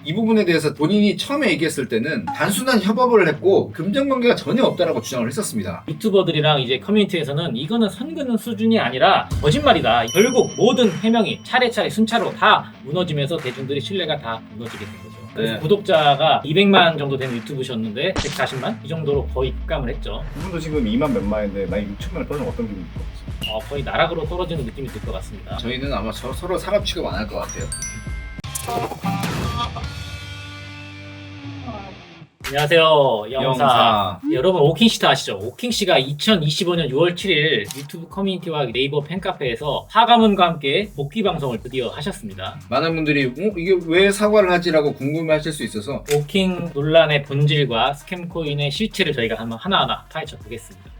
이 부분에 대해서 본인이 처음에 얘기했을 때는 단순한 협업을 했고 금전관계가 전혀 없다라고 주장을 했었습니다. 유튜버들이랑 이제 커뮤니티에서는 이거는 선 긋는 수준이 아니라 거짓말이다. 결국 모든 해명이 차례차례 순차로 다 무너지면서 대중들의 신뢰가 다 무너지게 된 거죠. 그래서 네. 구독자가 200만 정도 되는 유튜브셨는데 140만? 이 정도로 거의 급감을 했죠. 그분도 지금 2만 몇만인데 만약 6천만을 떨어지면 어떤 기분일 것 같아요? 거의 나락으로 떨어지는 느낌이 들 것 같습니다. 저희는 아마 서로 사람 취급 안 할 것 같아요. 안녕하세요. 영사. 영사. 여러분 오킹시트 아시죠? 오킹씨가 2025년 6월 7일 유튜브 커뮤니티와 네이버 팬카페에서 사과문과 함께 복귀 방송을 드디어 하셨습니다. 많은 분들이 이게 왜 사과를 하지라고 궁금해하실 수 있어서 오킹 논란의 본질과 스캠코인의 실체를 저희가 한번 하나하나 파헤쳐 보겠습니다.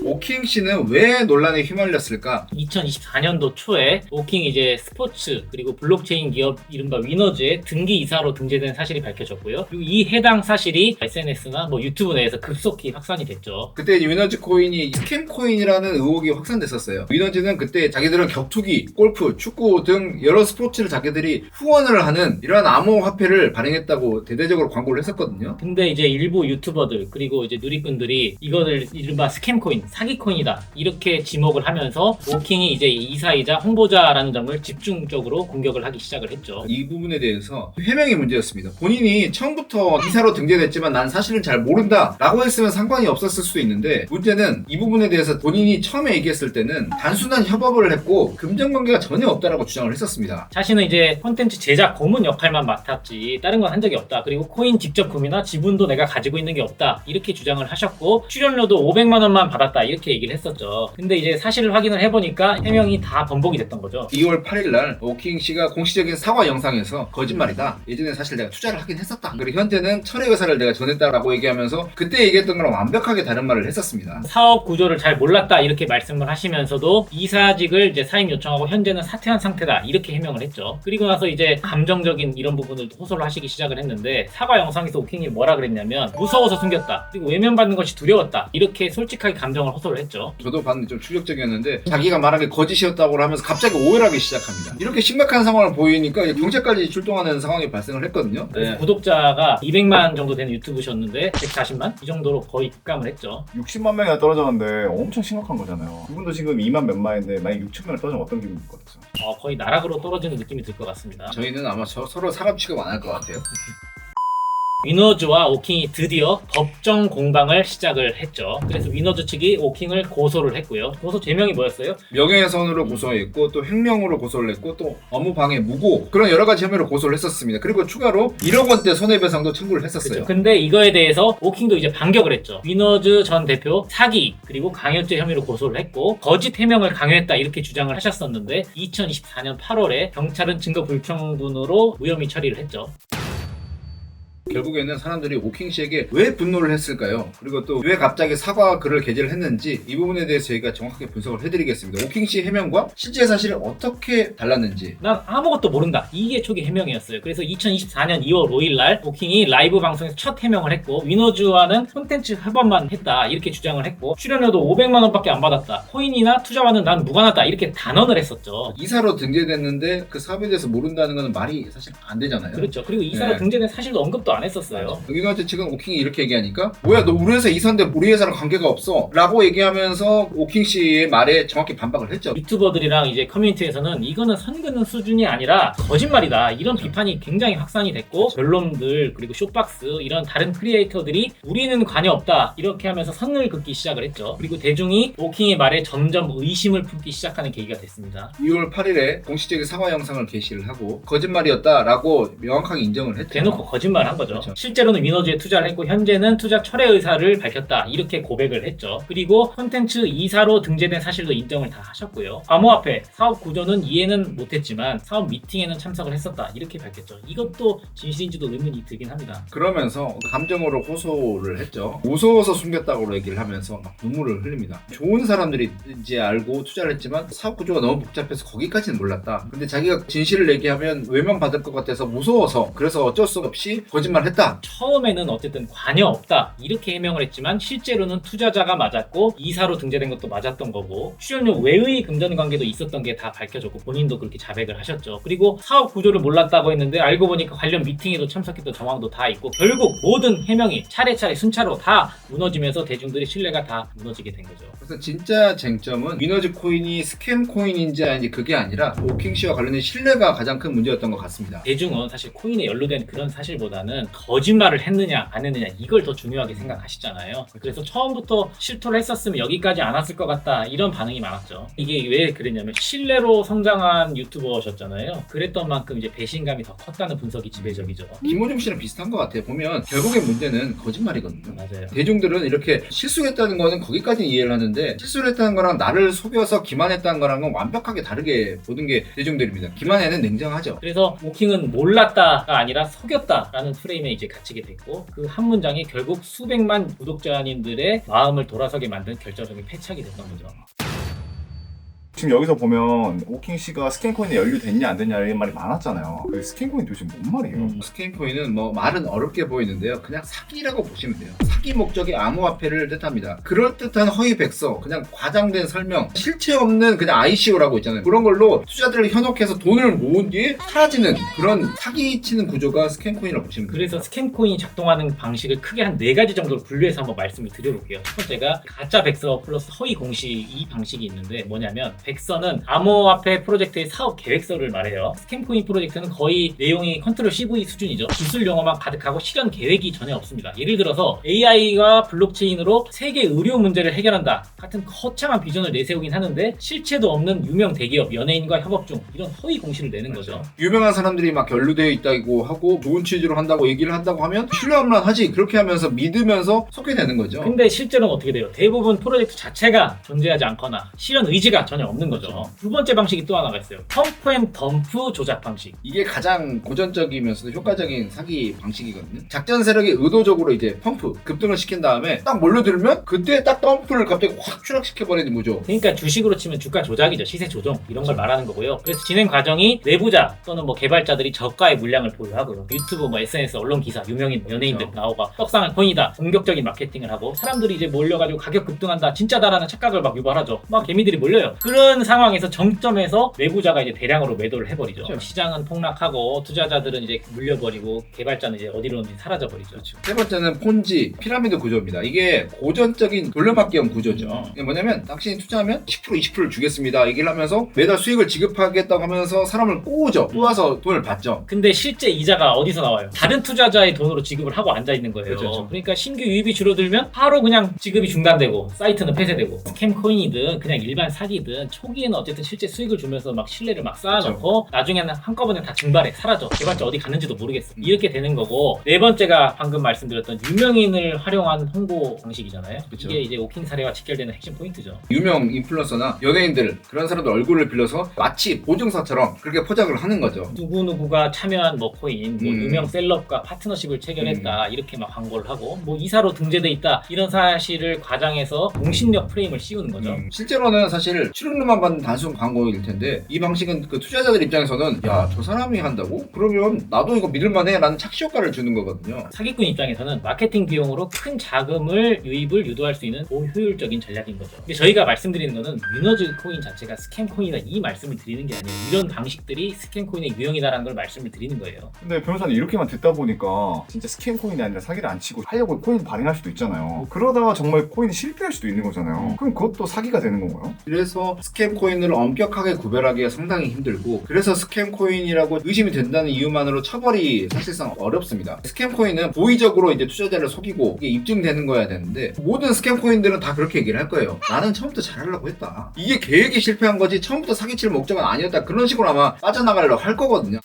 오킹 씨는 왜 논란에 휘말렸을까? 2024년도 초에 오킹이 이제 스포츠 그리고 블록체인 기업 이른바 위너즈의 등기 이사로 등재된 사실이 밝혀졌고요. 그리고 이 해당 사실이 SNS나 유튜브 내에서 급속히 확산이 됐죠. 그때 위너즈 코인이 스캠 코인이라는 의혹이 확산됐었어요. 위너즈는 그때 자기들은 격투기, 골프, 축구 등 여러 스포츠를 자기들이 후원을 하는 이러한 암호화폐를 발행했다고 대대적으로 광고를 했었거든요. 근데 이제 일부 유튜버들 그리고 이제 누리꾼들이 이거를 이른바 스캠코인, 사기코인이다 이렇게 지목을 하면서 오킹이 이제 이사이자 홍보자라는 점을 집중적으로 공격을 하기 시작을 했죠. 이 부분에 대해서 해명이 문제였습니다. 본인이 처음부터 이사로 등재됐지만 난 사실은 잘 모른다 라고 했으면 상관이 없었을 수도 있는데 문제는 이 부분에 대해서 본인이 처음에 얘기했을 때는 단순한 협업을 했고 금전관계가 전혀 없다라고 주장을 했었습니다. 자신은 이제 콘텐츠 제작 고문 역할만 맡았지 다른 건 한 적이 없다. 그리고 코인 직접 구매나 지분도 내가 가지고 있는 게 없다. 이렇게 주장을 하셨고 출연료도 500만 원만 받았다. 이렇게 얘기를 했었죠. 근데 이제 사실을 확인을 해보니까 해명이 다 번복이 됐던 거죠. 2월 8일날 오킹 씨가 공식적인 사과 영상에서 거짓말이다. 예전에 사실 내가 투자를 하긴 했었다. 그리고 현재는 철회 의사를 내가 전했다라고 얘기하면서 그때 얘기했던 거랑 완벽하게 다른 말을 했었습니다. 사업 구조를 잘 몰랐다 이렇게 말씀을 하시면서도 이사직을 이제 사임 요청하고 현재는 사퇴한 상태다 이렇게 해명을 했죠. 그리고 나서 이제 감정적인 이런 부분을 호소를 하시기 시작을 했는데 사과 영상에서 오킹이 뭐라 그랬냐면 무서워서 숨겼다. 그리고 외면받는 것이 두려웠다. 이렇게 솔직하게 감정을 호소를 했죠. 저도 봤는데 좀 충격적이었는데 자기가 말한 게 거짓이었다고 하면서 갑자기 오해를 하기 시작합니다. 이렇게 심각한 상황을 보이니까 이제 경찰까지 출동하는 상황이 발생을 했거든요. 그래서 구독자가 200만 정도 되는 유튜브셨는데 140만? 이 정도로 거의 급감을 했죠. 60만 명이나 떨어졌는데 엄청 심각한 거잖아요. 그분도 지금 2만 몇만인데 만약 6천만을 떨어지면 어떤 기분일 것 같아요? 거의 나락으로 떨어지는 느낌이 들 것 같습니다. 저희는 아마 서로 사람 취급 안 할 것 같아요. 위너즈와 오킹이 드디어 법정 공방을 시작을 했죠. 그래서 위너즈 측이 오킹을 고소를 했고요. 고소 제명이 뭐였어요? 명예훼손으로 고소했고 또 횡령으로 고소를 했고 또 업무방해, 무고 그런 여러 가지 혐의로 고소를 했었습니다. 그리고 추가로 1억 원대 손해배상도 청구를 했었어요. 그렇죠. 근데 이거에 대해서 오킹도 이제 반격을 했죠. 위너즈 전 대표 사기 그리고 강요죄 혐의로 고소를 했고 거짓 해명을 강요했다 이렇게 주장을 하셨었는데 2024년 8월에 경찰은 증거 불충분으로 무혐의 처리를 했죠. 결국에는 사람들이 오킹 씨에게 왜 분노를 했을까요? 그리고 또 왜 갑자기 사과 글을 게재를 했는지 이 부분에 대해서 저희가 정확하게 분석을 해드리겠습니다. 오킹 씨 해명과 실제 사실이 어떻게 달랐는지. 난 아무것도 모른다. 이게 초기 해명이었어요. 그래서 2024년 2월 5일 날 오킹이 라이브 방송에서 첫 해명을 했고 위너즈와는 콘텐츠 협업만 했다 이렇게 주장을 했고 출연료도 500만 원밖에 안 받았다. 코인이나 투자와는 난 무관하다 이렇게 단언을 했었죠. 이사로 등재됐는데 그 사업에 대해서 모른다는 건 말이 사실 안 되잖아요. 그렇죠. 그리고 이사로 네. 등재된 사실도 언급도 안 했었어요. 위너즈 측은 오킹이 이렇게 얘기하니까 뭐야 너 우리 회사 이사인데 우리 회사랑 관계가 없어 라고 얘기하면서 오킹 씨의 말에 정확히 반박을 했죠. 유튜버들이랑 이제 커뮤니티에서는 이거는 선 긋는 수준이 아니라 거짓말이다 이런 비판이 굉장히 확산이 됐고 변론들 그리고 쇼박스 이런 다른 크리에이터들이 우리는 관여 없다 이렇게 하면서 선을 긋기 시작을 했죠. 그리고 대중이 오킹의 말에 점점 의심을 품기 시작하는 계기가 됐습니다. 2월 8일에 공식적인 사과 영상을 게시를 하고 거짓말이었다라고 명확하게 인정을 했죠. 대놓고 거짓말을 한 거죠. 그렇죠. 실제로는 위너즈에 투자를 했고 현재는 투자 철회 의사를 밝혔다 이렇게 고백을 했죠. 그리고 콘텐츠 이사로 등재된 사실도 인정을 다 하셨고요. 암호화폐 사업 구조는 이해는 못했지만 사업 미팅에는 참석을 했었다 이렇게 밝혔죠. 이것도 진실인지도 의문이 들긴 합니다. 그러면서 감정으로 호소를 했죠. 무서워서 숨겼다고 얘기를 하면서 막 눈물을 흘립니다. 좋은 사람들이 이제 알고 투자를 했지만 사업 구조가 너무 복잡해서 거기까지는 몰랐다. 근데 자기가 진실을 얘기하면 외면받을 것 같아서 무서워서 그래서 어쩔 수 없이 거짓말 거짓말했다. 처음에는 어쨌든 관여 없다 이렇게 해명을 했지만 실제로는 투자자가 맞았고 이사로 등재된 것도 맞았던 거고 출연료 외의 금전 관계도 있었던 게 다 밝혀졌고 본인도 그렇게 자백을 하셨죠. 그리고 사업 구조를 몰랐다고 했는데 알고 보니까 관련 미팅에도 참석했던 정황도 다 있고 결국 모든 해명이 차례차례 순차로 다 무너지면서 대중들의 신뢰가 다 무너지게 된 거죠. 그래서 진짜 쟁점은 위너즈 코인이 스캠 코인인지 아닌지 그게 아니라 오킹 씨와 관련된 신뢰가 가장 큰 문제였던 것 같습니다. 대중은 사실 코인에 연루된 그런 사실보다는 거짓말을 했느냐 안 했느냐 이걸 더 중요하게 생각하시잖아요. 그래서 처음부터 실토를 했었으면 여기까지 안 왔을 것 같다 이런 반응이 많았죠. 이게 왜 그랬냐면 신뢰로 성장한 유튜버셨잖아요. 그랬던 만큼 이제 배신감이 더 컸다는 분석이 지배적이죠. 김호중 씨랑 비슷한 것 같아요. 보면 결국의 문제는 거짓말이거든요. 맞아요. 대중들은 이렇게 실수했다는 거는 거기까지 이해를 하는데 실수를 했다는 거랑 나를 속여서 기만했다는 거랑은 완벽하게 다르게 보는 게 대중들입니다. 기만에는 냉정하죠. 그래서 오킹은 몰랐다가 아니라 속였다라는 프레임에 이제 갇히게 됐고 그 한 문장이 결국 수백만 구독자님들의 마음을 돌아서게 만든 결정적인 패착이 됐던 거죠. 지금 여기서 보면 오킹 씨가 스캔코인에 연루됐냐 안 됐냐 이런 말이 많았잖아요. 그 스캔코인 도대체 뭔 말이에요? 스캠 코인은 뭐 말은 어렵게 보이는데요. 그냥 사기라고 보시면 돼요. 사기 목적의 암호화폐를 뜻합니다. 그럴듯한 허위 백서, 그냥 과장된 설명, 실체 없는 그냥 ICO라고 있잖아요. 그런 걸로 투자들을 현혹해서 돈을 모은 뒤에 사라지는 그런 사기치는 구조가 스캠 코인이라고 보시면 돼요. 그래서 스캠코인이 작동하는 방식을 크게 한 4가지 정도로 분류해서 한번 말씀을 드려볼게요. 첫 번째가 가짜 백서 플러스 허위 공시 이 방식이 있는데 뭐냐면 백서는 암호화폐 프로젝트의 사업 계획서를 말해요. 스캠코인 프로젝트는 거의 내용이 컨트롤 CV 수준이죠. 기술 용어만 가득하고 실현 계획이 전혀 없습니다. 예를 들어서 AI가 블록체인으로 세계 의료 문제를 해결한다 같은 거창한 비전을 내세우긴 하는데 실체도 없는 유명 대기업, 연예인과 협업 중 이런 허위 공시를 내는 거죠. 유명한 사람들이 막 연루되어 있다고 하고 좋은 취지로 한다고 얘기를 한다고 하면 신뢰할만 하지. 그렇게 하면서 믿으면서 속게 되는 거죠. 근데 실제로는 어떻게 돼요? 대부분 프로젝트 자체가 존재하지 않거나 실현 의지가 전혀 없는 거죠. 두 번째 방식이 또 하나가 있어요. 펌프 앤 덤프 조작 방식. 이게 가장 고전적이면서도 효과적인 사기 방식이거든요. 작전 세력이 의도적으로 이제 펌프, 급등을 시킨 다음에 딱 몰려들면 그때 딱 덤프를 갑자기 확 추락시켜버리는 거죠. 그러니까 주식으로 치면 주가 조작이죠. 시세 조정 이런 걸 말하는 거고요. 그래서 진행 과정이 내부자 또는 뭐 개발자들이 저가의 물량을 보유하고요. 유튜브, 뭐 SNS, 언론 기사, 유명인, 연예인들 나오고 떡상한 코인이다. 공격적인 마케팅을 하고 사람들이 이제 몰려가지고 가격 급등한다. 진짜다라는 착각을 막 유발하죠. 막 개미들이 몰려요. 그런 상황에서 정점에서 내부자가 이제 대량으로 매도를 해버리죠. 그렇죠. 시장은 폭락하고 투자자들은 이제 물려버리고 개발자는 이제 어디로든지 사라져버리죠. 그렇죠. 세 번째는 폰지, 피라미드 구조입니다. 이게 고전적인 돌려막기형 구조죠. 이게 뭐냐면 당신이 투자하면 10% 20%를 주겠습니다. 얘기를 하면서 매달 수익을 지급하겠다고 하면서 사람을 꼬우죠. 꼬아서 돈을 받죠. 근데 실제 이자가 어디서 나와요? 다른 투자자의 돈으로 지급을 하고 앉아 있는 거예요. 그렇죠. 그러니까 신규 유입이 줄어들면 바로 그냥 지급이 중단되고 사이트는 폐쇄되고 스캠 코인이든 그냥 일반 사기든 초기에는 어쨌든 실제 수익을 주면서 막 신뢰를 막 쌓아놓고 나중에는 한꺼번에 다 증발해 사라져. 개발자 어디 갔는지도 모르겠어. 이렇게 되는 거고 네 번째가 방금 말씀드렸던 유명인을 활용한 홍보 방식이잖아요. 그렇죠. 이게 이제 오킹 사례와 직결되는 핵심 포인트죠. 유명 인플루언서나 연예인들 그런 사람들 얼굴을 빌려서 마치 보증서처럼 그렇게 포장을 하는 거죠. 누구누구가 참여한 뭐 코인, 뭐 유명 셀럽과 파트너십을 체결했다 이렇게 막 광고를 하고 뭐 이사로 등재돼 있다 이런 사실을 과장해서 공신력 프레임을 씌우는 거죠. 실제로는 사실 출연료만 받는 단순 광고일 텐데 이 방식은 그 투자자들 입장에서는 야, 저 사람이 한다고? 그러면 나도 이거 믿을만해 라는 착시 효과를 주는 거거든요. 사기꾼 입장에서는 마케팅 비용으로 큰 자금을 유입을 유도할 수 있는 고효율적인 전략인 거죠. 근데 저희가 말씀드리는 거는 위너즈 코인 자체가 스캠 코인이다 이 말씀을 드리는 게 아니에요. 이런 방식들이 스캠 코인의 유형이다라는 걸 말씀을 드리는 거예요. 근데 변호사님 이렇게만 듣다 보니까 진짜 스캔 코인이 아니라 사기를 안 치고 하려고 코인 발행할 수도 있잖아요. 그러다가 정말 코인이 실패할 수도 있는 거잖아요. 그럼 그것도 사기가 되는 건가요? 그래서 스캠 코인을 엄격하게 구별하기가 상당히 힘들고 그래서 스캠 코인이라고 의심이 된다는 이유만으로 처벌이 사실상 어렵습니다. 스캠 코인은 고의적으로 이제 투자자를 속이고 이게 입증되는 거야 되는데 모든 스캠 코인들은 다 그렇게 얘기를 할 거예요. 나는 처음부터 잘하려고 했다. 이게 계획이 실패한 거지 처음부터 사기칠 목적은 아니었다. 그런 식으로 아마 빠져나가려고 할 거거든요.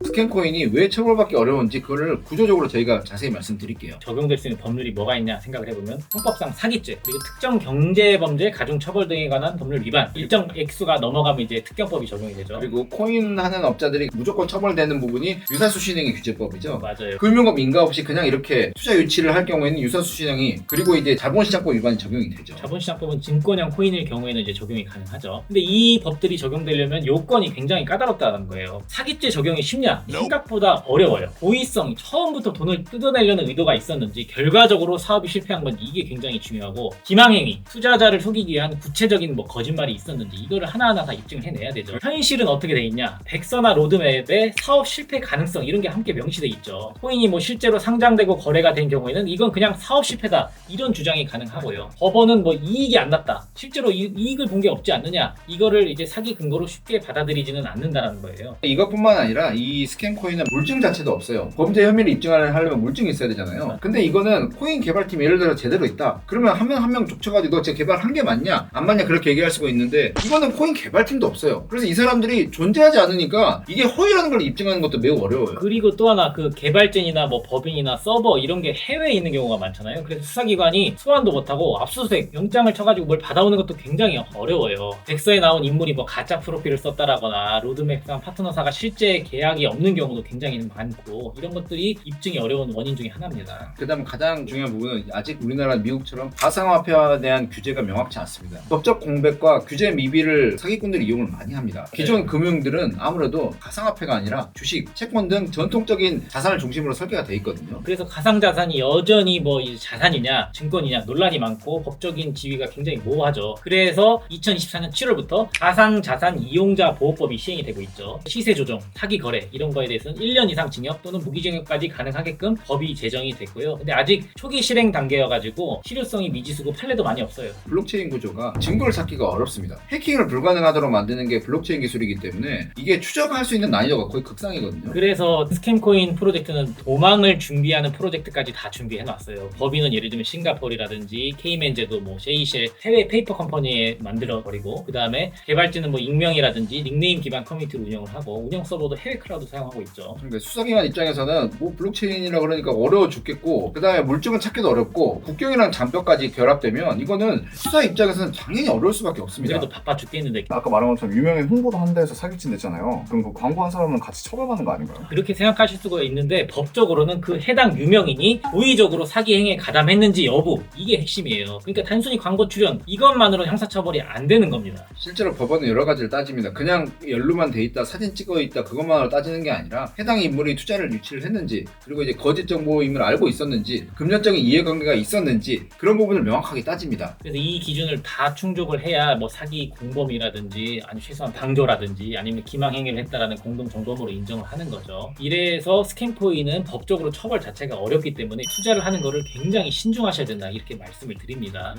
스캠 코인이 왜 처벌받기 어려운지 그거를 구조적으로 저희가 자세히 말씀드릴게요. 적용될 수 있는 법률이 뭐가 있냐 생각을 해보면 형법상 사기죄 그리고 특정 경제범죄 가중처벌 등에 관한 법률 위반 일정 액수가 넘어가면 이제 특경법이 적용이 되죠. 그리고 코인 하는 업자들이 무조건 처벌되는 부분이 유사수신행위 규제법이죠. 맞아요. 금융업 인가 없이 그냥 이렇게 투자 유치를 할 경우에는 유사수신행위 그리고 이제 자본시장법 위반이 적용이 되죠. 자본시장법은 증권형 코인일 경우에는 이제 적용이 가능하죠. 근데 이 법들이 적용되려면 요건이 굉장히 까다롭다는 거예요. 사기죄 적용이 쉽냐? 생각보다 어려워요. 고의성이 처음부터 돈을 뜯어내려는 의도가 있었는지 결과적으로 사업이 실패한 건지 이게 굉장히 중요하고 기망행위, 투자자를 속이기 위한 구체적인 뭐 거짓말이 있었는지 이거를 하나하나 다 입증을 해내야 되죠. 현실은 어떻게 돼 있냐? 백서나 로드맵에 사업 실패 가능성 이런 게 함께 명시돼 있죠. 코인이 뭐 실제로 상장되고 거래가 된 경우에는 이건 그냥 사업 실패다 이런 주장이 가능하고요. 법원은 뭐 이익이 안 났다. 실제로 이익을 본 게 없지 않느냐? 이거를 이제 사기 근거로 쉽게 받아들이지는 않는다라는 거예요. 이것뿐만 아니라 이 스캠 코인은 물증 자체도 없어요. 범죄 혐의를 입증하려면 물증이 있어야 되잖아요. 근데 이거는 코인 개발팀 예를 들어 제대로 있다. 그러면 한 명 한 명 족쳐가지고 너 제 개발한 게 맞냐? 안 맞냐? 그렇게 얘기할 수가 있는데 이거는 코인 개발팀도 없어요. 그래서 이 사람들이 존재하지 않으니까 이게 허위라는 걸 입증하는 것도 매우 어려워요. 그리고 또 하나 그 개발진이나 뭐 법인이나 서버 이런 게 해외에 있는 경우가 많잖아요. 그래서 수사기관이 소환도 못하고 압수수색 영장을 쳐가지고 뭘 받아오는 것도 굉장히 어려워요. 백서에 나온 인물이 뭐 가짜 프로필을 썼다라거나 로드맵상 파트너사가 실제 계약이 없는 경우도 굉장히 많고 이런 것들이 입증이 어려운 원인 중에 하나입니다. 그 다음 가장 중요한 부분은 아직 우리나라 미국처럼 가상화폐에 대한 규제가 명확치 않습니다. 법적 공백과 규제 미비를 사기꾼들이 이용을 많이 합니다. 기존 금융들은 아무래도 가상화폐가 아니라 주식, 채권 등 전통적인 자산을 중심으로 설계가 돼 있거든요. 그래서 가상자산이 여전히 뭐 이제 자산이냐 증권이냐 논란이 많고 법적인 지위가 굉장히 모호하죠. 그래서 2024년 7월부터 가상자산 이용자 보호법이 시행이 되고 있죠. 시세 조정, 사기 거래 이런 거에 대해서는 1년 이상 징역 또는 무기징역까지 가능하게끔 법이 제정이 됐고요. 근데 아직 초기 실행 단계여가지고 실효성이 미지수고 판례도 많이 없어요. 블록체인 구조가 증거를 찾기가 어렵습니다. 해킹을 불가능하도록 만드는 게 블록체인 기술이기 때문에 이게 추적할 수 있는 난이도가 거의 극상이거든요. 그래서 스캠코인 프로젝트는 도망을 준비하는 프로젝트까지 다 준비해놨어요. 법인은 예를 들면 싱가포르라든지 케이맨제도 뭐 세이셸 해외 페이퍼 컴퍼니에 만들어버리고 그 다음에 개발진은 뭐 익명이라든지 닉네임 기반 커뮤니티를 운영을 하고 운영 서버도 해외 클라우드 사용하고 있죠. 그러니까 수사기관 입장에서는 뭐 블록체인이라 그러니까 어려워 죽겠고 그 다음에 물증은 찾기도 어렵고 국경이랑 장벽까지 결합되면 이거는 수사 입장에서는 당연히 어려울 수밖에 없습니다. 그래도 바빠 죽겠는데 아까 말한 것처럼 유명인 홍보도 한 데에서 사기친 됐잖아요. 그럼 그 광고한 사람은 같이 처벌받는 거 아닌가요? 그렇게 생각하실 수가 있는데 법적으로는 그 해당 유명인이 고의적으로 사기 행위에 가담했는지 여부 이게 핵심이에요. 그러니까 단순히 광고 출연 이것만으로 형사처벌이 안 되는 겁니다. 실제로 법원은 여러 가지를 따집니다. 그냥 연루만 돼 있다, 사진 찍어 있다 그것만으로 따지는 게 아니라 해당 인물이 투자를 유치를 했는지 그리고 이제 거짓 정보임을 알고 있었는지 금전적인 이해관계가 있었는지 그런 부분을 명확하게 따집니다. 그래서 이 기준을 다 충족을 해야 뭐 사기 공범이라든지 아니면 최소한 방조라든지 아니면 기망행위를 했다라는 공동 정범으로 인정을 하는 거죠. 이래서 스캠코인은 법적으로 처벌 자체가 어렵기 때문에 투자를 하는 거를 굉장히 신중하셔야 된다 이렇게 말씀을 드립니다.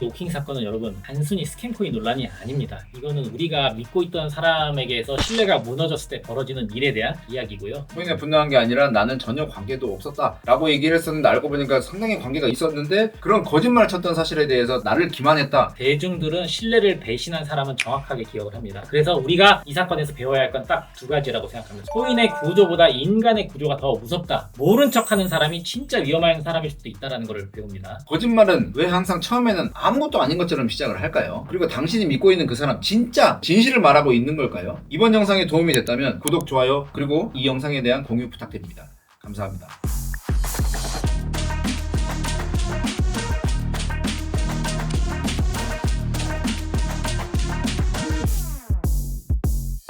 오킹 사건은 여러분 단순히 스캠코인 논란이 아닙니다. 이거는 우리가 믿고 있던 사람에게서 신뢰가 무너졌을 때 벌어지는 일에 대한 이야기고요. 코인에 분노한 게 아니라 나는 전혀 관계도 없었다 라고 얘기를 했었는데 알고 보니까 상당히 관계가 있었는데 그런 거짓말을 쳤던 사실에 대해서 나를 기만했다. 대중들은 신뢰를 배신한 사람은 정확하게 기억을 합니다. 그래서 우리가 이 사건에서 배워야 할 건 딱 두 가지라고 생각합니다. 코인의 구조보다 인간의 구조가 더 무섭다. 모른 척하는 사람이 진짜 위험한 사람일 수도 있다는 걸 배웁니다. 거짓말은 왜 항상 처음에는 아무것도 아닌 것처럼 시작을 할까요? 그리고 당신이 믿고 있는 그 사람 진짜 진실을 말하고 있는 걸까요? 이번 영상이 도움이 됐다면 구독, 좋아요 그리고 이 영상에 대한 공유 부탁드립니다. 감사합니다.